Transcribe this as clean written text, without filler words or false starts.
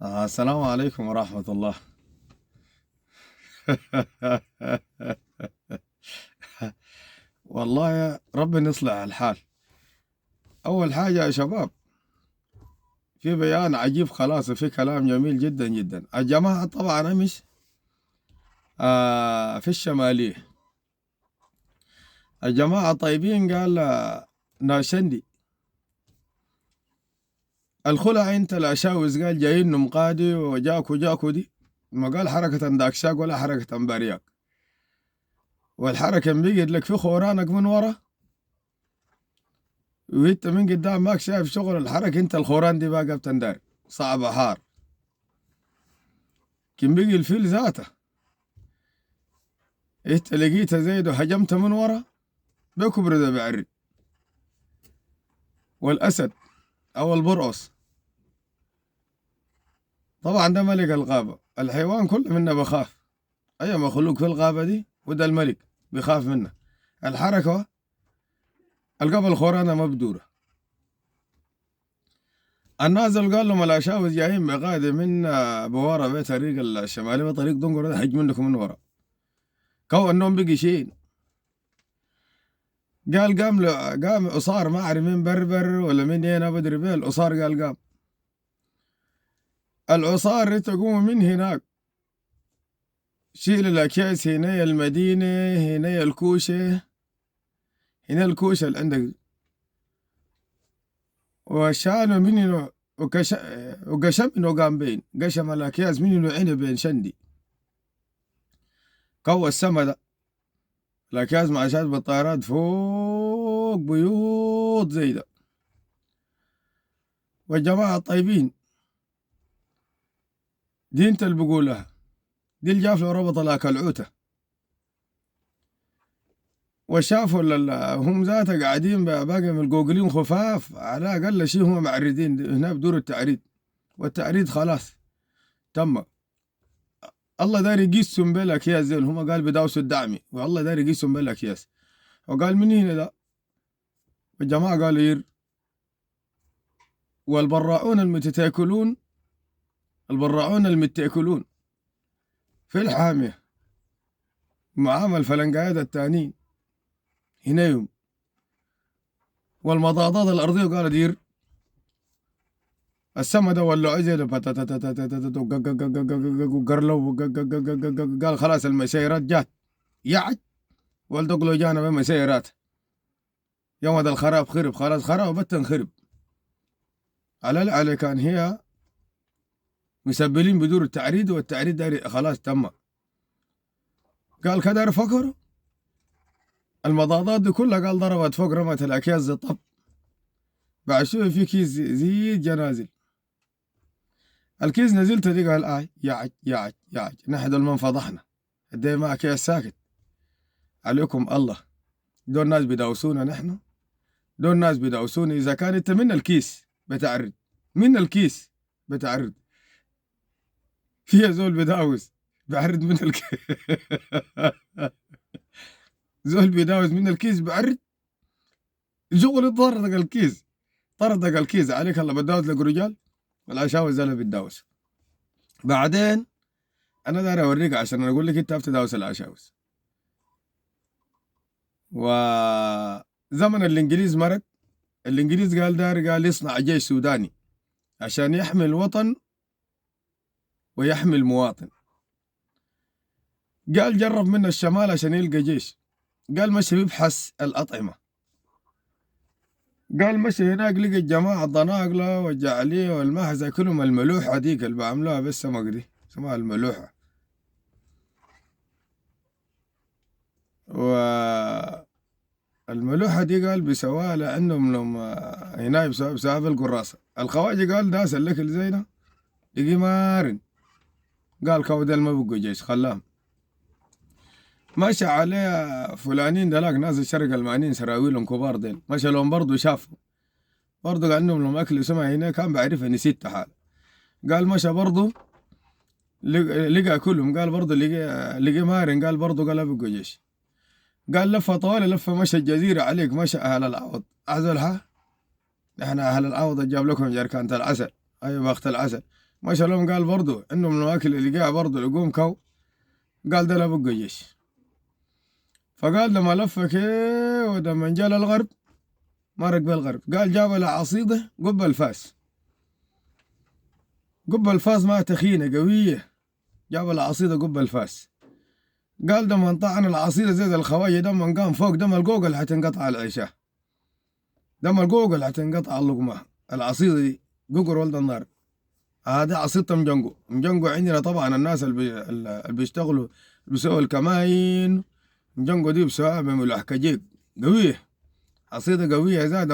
السلام عليكم ورحمة الله. والله يا ربنا يصلح الحال. أول حاجة يا شباب، في بيان عجيب خلاص وفي كلام جميل جدا جدا. الجماعة طبعا أمس في الشمالية الجماعة طيبين، قال ناشندي الخلع انت الأشاوز، قال جايين نمقادي وجاكو دي، ما قال حركة داكشاك ولا حركة بارياك، والحركة بيجد لك في خورانك من ورا، وانت من قدام ماك شايف شغل الحركة، انت الخوران دي بقى بتندار صعبة حار. كم بيجي الفيل ذاته انت لقيته زيد وهجمت من ورا بكبر ده بعري. والأسد أو البرقص طبعا ده ملك الغابة، الحيوان كله منه بخاف، أي مخلوق في الغابة دي وده الملك بيخاف منه. الحركة القبل خورانة مبدورة. النازل قال لهم الأشاوز جايين بقادة من بوارة بيت طريق الشمالي وطريق دنقر ده هج منكم من ورا. كو النوم بقي شين، قال قام أصار ما أعرف مين بربر ولا مين هنا بدري بيه الأصار، قال قام العصار تقوم من هناك، شيل الأكياس هنا المدينة، هنا الكوشة، هنا الكوشة اللي عندك، وشالوا منه وقشم منه قام بين قشم الأكياس منه عنب شندي كو السما ده الأكياس مع شات بالطيارات فوق بيوت زي ده. والجماعة الطيبين دي انت اللي بقولها، دي الجافلة وربط لها كالعوتة، وشافوا هم ذاته قاعدين باقي من الجوجلين خفاف على أقل شيء هم معرضين هنا بدور التعريض، والتعريض خلاص تم. الله داري يقيسهم بالأكياس زي هم قال بداوسوا الدعمي، والله داري يقيسهم بالأكياس، وقال من هنا ده. والجماعة قالوا ير، والبراعون المتتاكلون، البراعون المتاكلون في الحامية معامل فلنقايات التانين هنا يوم. والمضاضات الأرضية قال دير السما ده ولعوا زي ده وقرلوا، قال خلاص المسيرات جات يعج والدقلو جانا بمسيرات، يوم ده الخراب خرب خلاص، خراب بتن خرب على كان هي مسبلين بدور التعريض، والتعريض ده خلاص تم. قال كدر فكروا المضاضات دي كلها، قال ضربت فوق رمت الأكياس زي طب، بعد شوية في كيس زيد جنازل، الكيس نزلت دي قال يعج نحن من فضحنا قدي ما أكياس ساكت عليكم الله، دول ناس بيداوسونا نحن، دول ناس بيداوسوني. إذا كان أنت من الكيس بتعرض، من الكيس بتعرض، فيها زول بيداوس بعرض من الكيس زول بيداوس من الكيس بعرض، شغل طردك الكيس، طردك الكيس عليك الله بداوس لك رجال ولا شاوي زول بيداوس. بعدين أنا داير أوريك عشان أقول لك أنت بتداوس العشاوس. وزمن الإنجليز مرق، الإنجليز قال يصنع جيش سوداني عشان يحمي الوطن ويحمي المواطن. قال جرب من الشمال عشان يلقى جيش، قال مشي بيبحث الأطعمة، قال مشي هناك لقى الجماعة الضناقلة والجعلية والمهزة كلهم الملوحة ديك اللي بعملوها بالسمك دي اسمها الملوحة. والملوحة دي قال بيسواها لأنهم لهم هنا بسبب القراصة. الخواجة قال داس الأكل زينا يجي مارن، قال كودل ما بقوا جيش خلاهم. مشى عليه فلانين دلاك ناس الشرق المعنين سراويلهم كبار ديل، مشى لهم برضو شافوا برضو قال عندهم لهم أكل سمع هنا كان بعرفها نسيت حال. قال مشى برضو لقى كلهم، قال برضو لقى مارن، قال برضو قال بقوا جيش. قال لفة طوالي لفة، مشى الجزيرة عليك، مشى أهل العوض أعزلها، احنا أهل العوض جاب لكم جركانة العسل، أي وقت العسل مشى لهم قال برضو إنه من الأكل اللي لقاها برضو لقوم كو. قال ده لا بقى جيش. فقال لما لف كده ولما جا للغرب مرق بالغرب، قال جاب العصيدة قبة الفاس. قبة الفاس ما تخينة قوية، جاب العصيدة قبة الفاس. قال لما طعن العصيدة زي الخواجة دم قام فوق دم القوقل حتنقطع العيشة، دم القوقل حتنقطع اللقمة. العصيدة دي قوقر ولد النار. هذا عصيدة مجنقو. مجنقو عندنا طبعا الناس اللي بيشتغلوا بيسووا الكماين، مجنقو دي بسوها بملح كجيك قوية، عصيدة قوية زاد.